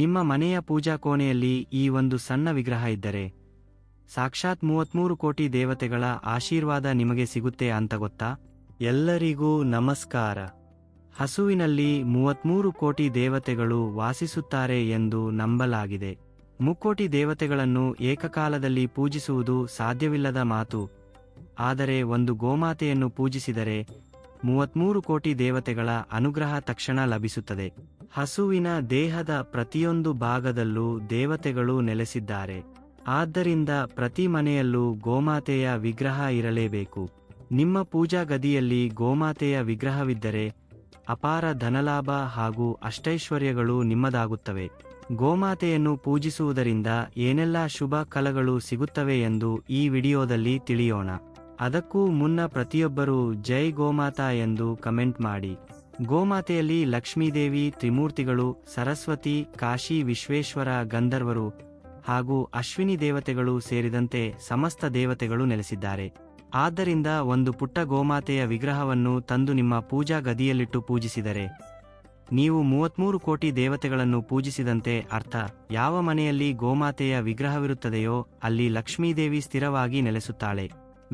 ನಿಮ್ಮ ಮನೆಯ ಪೂಜಾ ಕೋಣೆಯಲ್ಲಿ ಈ ಒಂದು ಸಣ್ಣ ವಿಗ್ರಹ ಇದ್ದರೆ ಸಾಕ್ಷಾತ್ 33 ಕೋಟಿ ದೇವತೆಗಳ ಆಶೀರ್ವಾದ ನಿಮಗೆ ಸಿಗುತ್ತೆ ಅಂತ ಗೊತ್ತಾ? ಎಲ್ಲರಿಗೂ ನಮಸ್ಕಾರ. ಹಸುವಿನಲ್ಲಿ 33 ಕೋಟಿ ದೇವತೆಗಳು ವಾಸಿಸುತ್ತಾರೆ ಎಂದು ನಂಬಲಾಗಿದೆ. ಮುಕ್ಕೋಟಿ ದೇವತೆಗಳನ್ನು ಏಕಕಾಲದಲ್ಲಿ ಪೂಜಿಸುವುದು ಸಾಧ್ಯವಿಲ್ಲದ ಮಾತು. ಆದರೆ ಒಂದು ಗೋಮಾತೆಯನ್ನು ಪೂಜಿಸಿದರೆ 33 ಕೋಟಿ ದೇವತೆಗಳ ಅನುಗ್ರಹ ತಕ್ಷಣ ಲಭಿಸುತ್ತದೆ. ಹಸುವಿನ ದೇಹದ ಪ್ರತಿಯೊಂದು ಭಾಗದಲ್ಲೂ ದೇವತೆಗಳು ನೆಲೆಸಿದ್ದಾರೆ. ಆದ್ದರಿಂದ ಪ್ರತಿ ಮನೆಯಲ್ಲೂ ಗೋಮಾತೆಯ ವಿಗ್ರಹ ಇರಲೇಬೇಕು. ನಿಮ್ಮ ಪೂಜಾ ಗದಿಯಲ್ಲಿ ಗೋಮಾತೆಯ ವಿಗ್ರಹವಿದ್ದರೆ ಅಪಾರ ಧನಲಾಭ ಹಾಗೂ ಅಷ್ಟೈಶ್ವರ್ಯಗಳು ನಿಮ್ಮದಾಗುತ್ತವೆ. ಗೋಮಾತೆಯನ್ನು ಪೂಜಿಸುವುದರಿಂದ ಏನೆಲ್ಲ ಶುಭ ಫಲಗಳು ಸಿಗುತ್ತವೆ ಎಂದು ಈ ವಿಡಿಯೋದಲ್ಲಿ ತಿಳಿಯೋಣ. ಅದಕ್ಕೂ ಮುನ್ನ ಪ್ರತಿಯೊಬ್ಬರೂ ಜೈ ಗೋಮಾತಾ ಎಂದು ಕಮೆಂಟ್ ಮಾಡಿ. ಗೋಮಾತೆಯಲ್ಲಿ ಲಕ್ಷ್ಮೀದೇವಿ, ತ್ರಿಮೂರ್ತಿಗಳು, ಸರಸ್ವತಿ, ಕಾಶಿ ವಿಶ್ವೇಶ್ವರ, ಗಂಧರ್ವರು ಹಾಗೂ ಅಶ್ವಿನಿ ದೇವತೆಗಳು ಸೇರಿದಂತೆ ಸಮಸ್ತ ದೇವತೆಗಳು ನೆಲೆಸಿದ್ದಾರೆ. ಆದ್ದರಿಂದ ಒಂದು ಪುಟ್ಟ ಗೋಮಾತೆಯ ವಿಗ್ರಹವನ್ನು ತಂದು ನಿಮ್ಮ ಪೂಜಾ ಗದಿಯಲ್ಲಿಟ್ಟು ಪೂಜಿಸಿದರೆ ನೀವು 33 ಕೋಟಿ ದೇವತೆಗಳನ್ನು ಪೂಜಿಸಿದಂತೆ ಅರ್ಥ. ಯಾವ ಮನೆಯಲ್ಲಿ ಗೋಮಾತೆಯ ವಿಗ್ರಹವಿರುತ್ತದೆಯೋ ಅಲ್ಲಿ ಲಕ್ಷ್ಮೀದೇವಿ ಸ್ಥಿರವಾಗಿ ನೆಲೆಸುತ್ತಾಳೆ.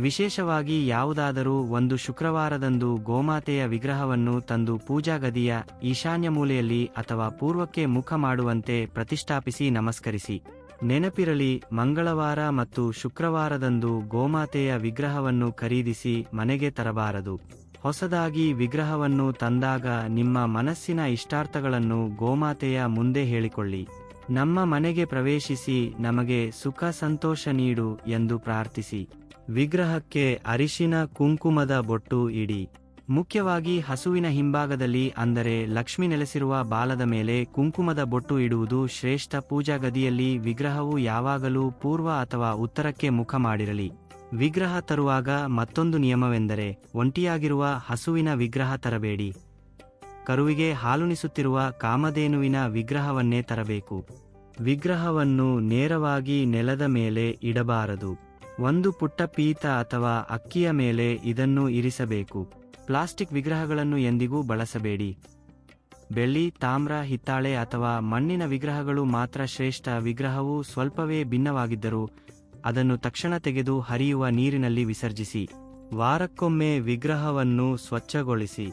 ವಿಶೇಷವಾಗಿ ಯಾವುದಾದರೂ ಒಂದು ಶುಕ್ರವಾರದಂದು ಗೋಮಾತೆಯ ವಿಗ್ರಹವನ್ನು ತಂದು ಪೂಜಾ ಗದಿಯ ಈಶಾನ್ಯ ಮೂಲೆಯಲ್ಲಿ ಅಥವಾ ಪೂರ್ವಕ್ಕೆ ಮುಖ ಮಾಡುವಂತೆ ಪ್ರತಿಷ್ಠಾಪಿಸಿ ನಮಸ್ಕರಿಸಿ. ನೆನಪಿರಲಿ, ಮಂಗಳವಾರ ಮತ್ತು ಶುಕ್ರವಾರದಂದು ಗೋಮಾತೆಯ ವಿಗ್ರಹವನ್ನು ಖರೀದಿಸಿ ಮನೆಗೆ ತರಬಾರದು. ಹೊಸದಾಗಿ ವಿಗ್ರಹವನ್ನು ತಂದಾಗ ನಿಮ್ಮ ಮನಸ್ಸಿನ ಇಷ್ಟಾರ್ಥಗಳನ್ನು ಗೋಮಾತೆಯ ಮುಂದೆ ಹೇಳಿಕೊಳ್ಳಿ. ನಮ್ಮ ಮನೆಗೆ ಪ್ರವೇಶಿಸಿ ನಮಗೆ ಸುಖ ಸಂತೋಷ ನೀಡು ಎಂದು ಪ್ರಾರ್ಥಿಸಿ. ವಿಗ್ರಹಕ್ಕೆ ಅರಿಶಿನ ಕುಂಕುಮದ ಬೊಟ್ಟು ಇಡಿ. ಮುಖ್ಯವಾಗಿ ಹಸುವಿನ ಹಿಂಭಾಗದಲ್ಲಿ, ಅಂದರೆ ಲಕ್ಷ್ಮಿ ನೆಲೆಸಿರುವ ಬಾಲದ ಮೇಲೆ ಕುಂಕುಮದ ಬೊಟ್ಟು ಇಡುವುದು ಶ್ರೇಷ್ಠ. ಪೂಜಾ ಗದಿಯಲ್ಲಿ ವಿಗ್ರಹವು ಯಾವಾಗಲೂ ಪೂರ್ವ ಅಥವಾ ಉತ್ತರಕ್ಕೆ ಮುಖ ಮಾಡಿರಲಿ. ವಿಗ್ರಹ ತರುವಾಗ ಮತ್ತೊಂದು ನಿಯಮವೆಂದರೆ ಒಂಟಿಯಾಗಿರುವ ಹಸುವಿನ ವಿಗ್ರಹ ತರಬೇಡಿ. ಕರುವಿಗೆ ಹಾಲುಣಿಸುತ್ತಿರುವ ಕಾಮಧೇನುವಿನ ವಿಗ್ರಹವನ್ನೇ ತರಬೇಕು. ವಿಗ್ರಹವನ್ನು ನೇರವಾಗಿ ನೆಲದ ಮೇಲೆ ಇಡಬಾರದು. ಒಂದು ಪುಟ್ಟ ಪೀತ ಅಥವಾ ಅಕ್ಕಿಯ ಮೇಲೆ ಇದನ್ನು ಇರಿಸಬೇಕು. ಪ್ಲಾಸ್ಟಿಕ್ ವಿಗ್ರಹಗಳನ್ನು ಎಂದಿಗೂ ಬಳಸಬೇಡಿ. ಬೆಳ್ಳಿ, ತಾಮ್ರ, ಹಿತ್ತಾಳೆ ಅಥವಾ ಮಣ್ಣಿನ ವಿಗ್ರಹಗಳು ಮಾತ್ರ ಶ್ರೇಷ್ಠ. ವಿಗ್ರಹವು ಸ್ವಲ್ಪವೇ ಭಿನ್ನವಾಗಿದ್ದರೂ ಅದನ್ನು ತಕ್ಷಣ ತೆಗೆದು ಹರಿಯುವ ನೀರಿನಲ್ಲಿ ವಿಸರ್ಜಿಸಿ. ವಾರಕ್ಕೊಮ್ಮೆ ವಿಗ್ರಹವನ್ನು ಸ್ವಚ್ಛಗೊಳಿಸಿ.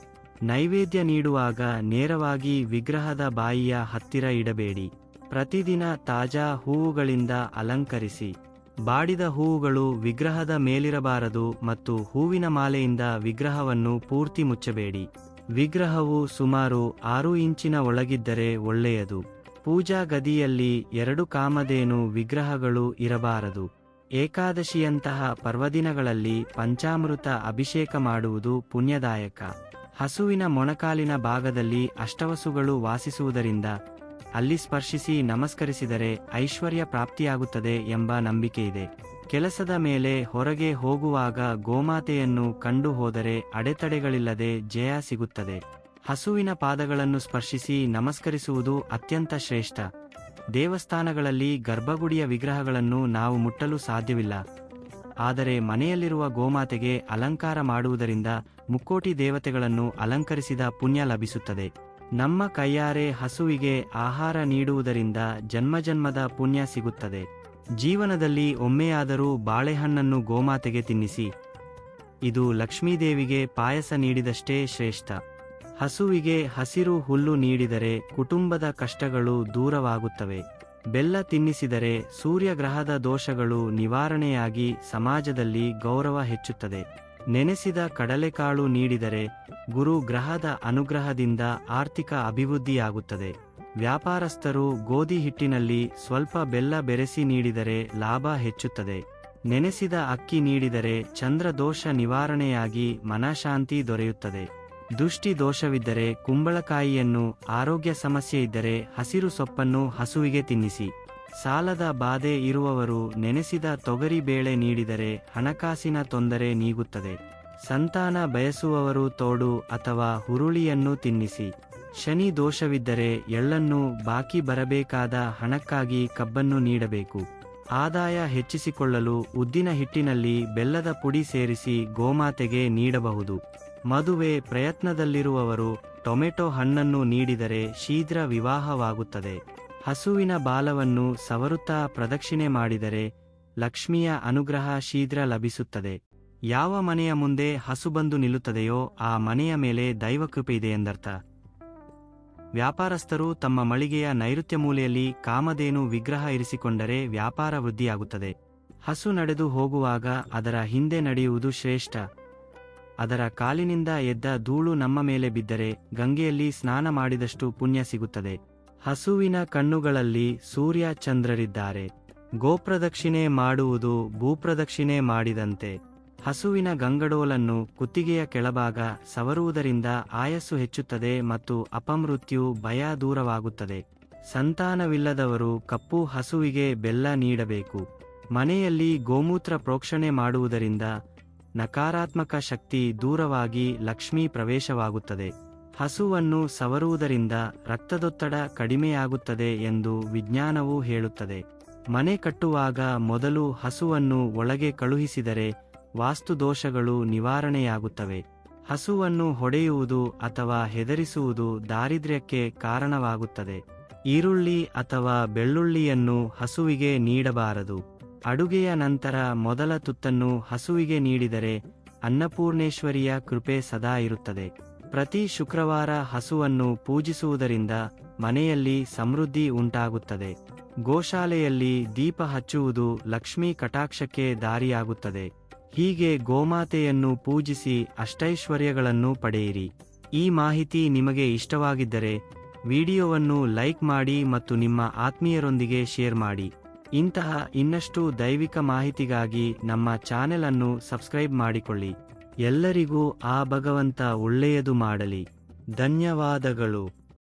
ನೈವೇದ್ಯ ನೀಡುವಾಗ ನೇರವಾಗಿ ವಿಗ್ರಹದ ಬಾಯಿಯ ಹತ್ತಿರ ಇಡಬೇಡಿ. ಪ್ರತಿದಿನ ತಾಜಾ ಹೂವುಗಳಿಂದ ಅಲಂಕರಿಸಿ. ಬಾಡಿದ ಹೂವುಗಳು ವಿಗ್ರಹದ ಮೇಲಿರಬಾರದು ಮತ್ತು ಹೂವಿನ ಮಾಲೆಯಿಂದ ವಿಗ್ರಹವನ್ನು ಪೂರ್ತಿ ಮುಚ್ಚಬೇಡಿ. ವಿಗ್ರಹವು ಸುಮಾರು 6 ಇಂಚಿನ ಒಳಗಿದ್ದರೆ ಒಳ್ಳೆಯದು. ಪೂಜಾ ಗದಿಯಲ್ಲಿ 2 ಕಾಮಧೇನು ವಿಗ್ರಹಗಳು ಇರಬಾರದು. ಏಕಾದಶಿಯಂತಹ ಪರ್ವದಿನಗಳಲ್ಲಿ ಪಂಚಾಮೃತ ಅಭಿಷೇಕ ಮಾಡುವುದು ಪುಣ್ಯದಾಯಕ. ಹಸುವಿನ ಮೊಣಕಾಲಿನ ಭಾಗದಲ್ಲಿ ಅಷ್ಟವಸುಗಳು ವಾಸಿಸುವುದರಿಂದ ಅಲ್ಲಿ ಸ್ಪರ್ಶಿಸಿ ನಮಸ್ಕರಿಸಿದರೆ ಐಶ್ವರ್ಯ ಪ್ರಾಪ್ತಿಯಾಗುತ್ತದೆ ಎಂಬ ನಂಬಿಕೆಯಿದೆ. ಕೆಲಸದ ಮೇಲೆ ಹೊರಗೆ ಹೋಗುವಾಗ ಗೋಮಾತೆಯನ್ನು ಕಂಡು ಹೋದರೆ ಅಡೆತಡೆಗಳಿಲ್ಲದೆ ಜಯ ಸಿಗುತ್ತದೆ. ಹಸುವಿನ ಪಾದಗಳನ್ನು ಸ್ಪರ್ಶಿಸಿ ನಮಸ್ಕರಿಸುವುದು ಅತ್ಯಂತ ಶ್ರೇಷ್ಠ. ದೇವಸ್ಥಾನಗಳಲ್ಲಿ ಗರ್ಭಗುಡಿಯ ವಿಗ್ರಹಗಳನ್ನು ನಾವು ಮುಟ್ಟಲು ಸಾಧ್ಯವಿಲ್ಲ. ಆದರೆ ಮನೆಯಲ್ಲಿರುವ ಗೋಮಾತೆಗೆ ಅಲಂಕಾರ ಮಾಡುವುದರಿಂದ ಮುಕ್ಕೋಟಿ ದೇವತೆಗಳನ್ನು ಅಲಂಕರಿಸಿದ ಪುಣ್ಯ ಲಭಿಸುತ್ತದೆ. ನಮ್ಮ ಕೈಯಾರೆ ಹಸುವಿಗೆ ಆಹಾರ ನೀಡುವುದರಿಂದ ಜನ್ಮಜನ್ಮದ ಪುಣ್ಯ ಸಿಗುತ್ತದೆ. ಜೀವನದಲ್ಲಿ ಒಮ್ಮೆಯಾದರೂ ಬಾಳೆಹಣ್ಣನ್ನು ಗೋಮಾತೆಗೆ ತಿನ್ನಿಸಿ. ಇದು ಲಕ್ಷ್ಮೀದೇವಿಗೆ ಪಾಯಸ ನೀಡಿದಷ್ಟೇ ಶ್ರೇಷ್ಠ. ಹಸುವಿಗೆ ಹಸಿರು ಹುಲ್ಲು ನೀಡಿದರೆ ಕುಟುಂಬದ ಕಷ್ಟಗಳು ದೂರವಾಗುತ್ತವೆ. ಬೆಲ್ಲ ತಿನ್ನಿಸಿದರೆ ಸೂರ್ಯಗ್ರಹದ ದೋಷಗಳು ನಿವಾರಣೆಯಾಗಿ ಸಮಾಜದಲ್ಲಿ ಗೌರವ ಹೆಚ್ಚುತ್ತದೆ. ನೆನೆಸಿದ ಕಡಲೆಕಾಳು ನೀಡಿದರೆ ಗುರು ಗ್ರಹದ ಅನುಗ್ರಹದಿಂದ ಆರ್ಥಿಕ ಅಭಿವೃದ್ಧಿಯಾಗುತ್ತದೆ. ವ್ಯಾಪಾರಸ್ಥರು ಗೋಧಿ ಹಿಟ್ಟಿನಲ್ಲಿ ಸ್ವಲ್ಪ ಬೆಲ್ಲ ಬೆರೆಸಿ ನೀಡಿದರೆ ಲಾಭ ಹೆಚ್ಚುತ್ತದೆ. ನೆನೆಸಿದ ಅಕ್ಕಿ ನೀಡಿದರೆ ಚಂದ್ರ ದೋಷ ನಿವಾರಣೆಯಾಗಿ ಮನಃಶಾಂತಿ ದೊರೆಯುತ್ತದೆ. ದೃಷ್ಟಿ ದೋಷವಿದ್ದರೆ ಕುಂಬಳಕಾಯಿಯನ್ನು, ಆರೋಗ್ಯ ಸಮಸ್ಯೆ ಇದ್ದರೆ ಹಸಿರು ಸೊಪ್ಪನ್ನು ಹಸುವಿಗೆ ತಿನ್ನಿಸಿ. ಸಾಲದ ಬಾಧೆ ಇರುವವರು ನೆನೆಸಿದ ತೊಗರಿ ಬೇಳೆ ನೀಡಿದರೆ ಹಣಕಾಸಿನ ತೊಂದರೆ ನೀಗುತ್ತದೆ. ಸಂತಾನ ಬಯಸುವವರು ತೋಡು ಅಥವಾ ಹುರುಳಿಯನ್ನು ತಿನ್ನಿಸಿ. ಶನಿ ದೋಷವಿದ್ದರೆ ಎಳ್ಳನ್ನು, ಬಾಕಿ ಬರಬೇಕಾದ ಹಣಕ್ಕಾಗಿ ಕಬ್ಬನ್ನು ನೀಡಬೇಕು. ಆದಾಯ ಹೆಚ್ಚಿಸಿಕೊಳ್ಳಲು ಉದ್ದಿನ ಹಿಟ್ಟಿನಲ್ಲಿ ಬೆಲ್ಲದ ಪುಡಿ ಸೇರಿಸಿ ಗೋಮಾತೆಗೆ ನೀಡಬಹುದು. ಮದುವೆ ಪ್ರಯತ್ನದಲ್ಲಿರುವವರು ಟೊಮೆಟೊ ಹಣ್ಣನ್ನು ನೀಡಿದರೆ ಶೀಘ್ರ ವಿವಾಹವಾಗುತ್ತದೆ. ಹಸುವಿನ ಬಾಲವನ್ನು ಸವರುತ್ತಾ ಪ್ರದಕ್ಷಿಣೆ ಮಾಡಿದರೆ ಲಕ್ಷ್ಮಿಯ ಅನುಗ್ರಹ ಶೀಘ್ರ ಲಭಿಸುತ್ತದೆ. ಯಾವ ಮನೆಯ ಮುಂದೆ ಹಸು ಬಂದು ನಿಲ್ಲುತ್ತದೆಯೋ ಆ ಮನೆಯ ಮೇಲೆ ದೈವಕೃಪೆ ಇದೆ ಎಂದರ್ಥ. ವ್ಯಾಪಾರಸ್ಥರು ತಮ್ಮ ಮಳಿಗೆಯ ನೈಋತ್ಯ ಮೂಲೆಯಲ್ಲಿ ಕಾಮಧೇನು ವಿಗ್ರಹ ಇರಿಸಿಕೊಂಡರೆ ವ್ಯಾಪಾರ ವೃದ್ಧಿಯಾಗುತ್ತದೆ. ಹಸು ನಡೆದು ಹೋಗುವಾಗ ಅದರ ಹಿಂದೆ ನಡೆಯುವುದು ಶ್ರೇಷ್ಠ. ಅದರ ಕಾಲಿನಿಂದ ಎದ್ದ ಧೂಳು ನಮ್ಮ ಮೇಲೆ ಬಿದ್ದರೆ ಗಂಗೆಯಲ್ಲಿ ಸ್ನಾನ ಮಾಡಿದಷ್ಟು ಪುಣ್ಯ ಸಿಗುತ್ತದೆ. ಹಸುವಿನ ಕಣ್ಣುಗಳಲ್ಲಿ ಸೂರ್ಯ ಚಂದ್ರರಿದ್ದಾರೆ. ಗೋಪ್ರದಕ್ಷಿಣೆ ಮಾಡುವುದು ಭೂಪ್ರದಕ್ಷಿಣೆ ಮಾಡಿದಂತೆ. ಹಸುವಿನ ಗಂಗಡೋಲನ್ನು ಕುತ್ತಿಗೆಯ ಕೆಳಭಾಗ ಸವರುವುದರಿಂದ ಆಯಸ್ಸು ಹೆಚ್ಚುತ್ತದೆ ಮತ್ತು ಅಪಮೃತ್ಯು ಭಯ ದೂರವಾಗುತ್ತದೆ. ಸಂತಾನವಿಲ್ಲದವರು ಕಪ್ಪು ಹಸುವಿಗೆ ಬೆಲ್ಲ ನೀಡಬೇಕು. ಮನೆಯಲ್ಲಿ ಗೋಮೂತ್ರ ಪ್ರೋಕ್ಷಣೆ ಮಾಡುವುದರಿಂದ ನಕಾರಾತ್ಮಕ ಶಕ್ತಿ ದೂರವಾಗಿ ಲಕ್ಷ್ಮೀ ಪ್ರವೇಶವಾಗುತ್ತದೆ. ಹಸುವನ್ನು ಸವರುವುದರಿಂದ ರಕ್ತದೊತ್ತಡ ಕಡಿಮೆಯಾಗುತ್ತದೆ ಎಂದು ವಿಜ್ಞಾನವು ಹೇಳುತ್ತದೆ. ಮನೆ ಕಟ್ಟುವಾಗ ಮೊದಲು ಹಸುವನ್ನು ಒಳಗೆ ಕಳುಹಿಸಿದರೆ ವಾಸ್ತುದೋಷಗಳು ನಿವಾರಣೆಯಾಗುತ್ತವೆ. ಹಸುವನ್ನು ಹೊಡೆಯುವುದು ಅಥವಾ ಹೆದರಿಸುವುದು ದಾರಿದ್ರ್ಯಕ್ಕೆ ಕಾರಣವಾಗುತ್ತದೆ. ಈರುಳ್ಳಿ ಅಥವಾ ಬೆಳ್ಳುಳ್ಳಿಯನ್ನು ಹಸುವಿಗೆ ನೀಡಬಾರದು. ಅಡುಗೆಯ ನಂತರ ಮೊದಲ ತುತ್ತನ್ನು ಹಸುವಿಗೆ ನೀಡಿದರೆ ಅನ್ನಪೂರ್ಣೇಶ್ವರಿಯ ಕೃಪೆ ಸದಾ ಇರುತ್ತದೆ. ಪ್ರತಿ ಶುಕ್ರವಾರ ಹಸುವನ್ನು ಪೂಜಿಸುವುದರಿಂದ ಮನೆಯಲ್ಲಿ ಸಮೃದ್ಧಿ ಉಂಟಾಗುತ್ತದೆ. ಗೋಶಾಲೆಯಲ್ಲಿ ದೀಪ ಹಚ್ಚುವುದು ಲಕ್ಷ್ಮೀ ಕಟಾಕ್ಷಕ್ಕೆ ದಾರಿಯಾಗುತ್ತದೆ. ಹೀಗೆ ಗೋಮಾತೆಯನ್ನು ಪೂಜಿಸಿ ಅಷ್ಟೈಶ್ವರ್ಯಗಳನ್ನು ಪಡೆಯಿರಿ. ಈ ಮಾಹಿತಿ ನಿಮಗೆ ಇಷ್ಟವಾಗಿದ್ದರೆ ವಿಡಿಯೋವನ್ನು ಲೈಕ್ ಮಾಡಿ ಮತ್ತು ನಿಮ್ಮ ಆತ್ಮೀಯರೊಂದಿಗೆ ಶೇರ್ ಮಾಡಿ. ಇಂತಹ ಇನ್ನಷ್ಟು ದೈವಿಕ ಮಾಹಿತಿಗಾಗಿ ನಮ್ಮ ಚಾನೆಲ್ ಅನ್ನು ಸಬ್ಸ್ಕ್ರೈಬ್ ಮಾಡಿಕೊಳ್ಳಿ. ಎಲ್ಲರಿಗೂ ಆ ಭಗವಂತ ಒಳ್ಳೆಯದು ಮಾಡಲಿ. ಧನ್ಯವಾದಗಳು.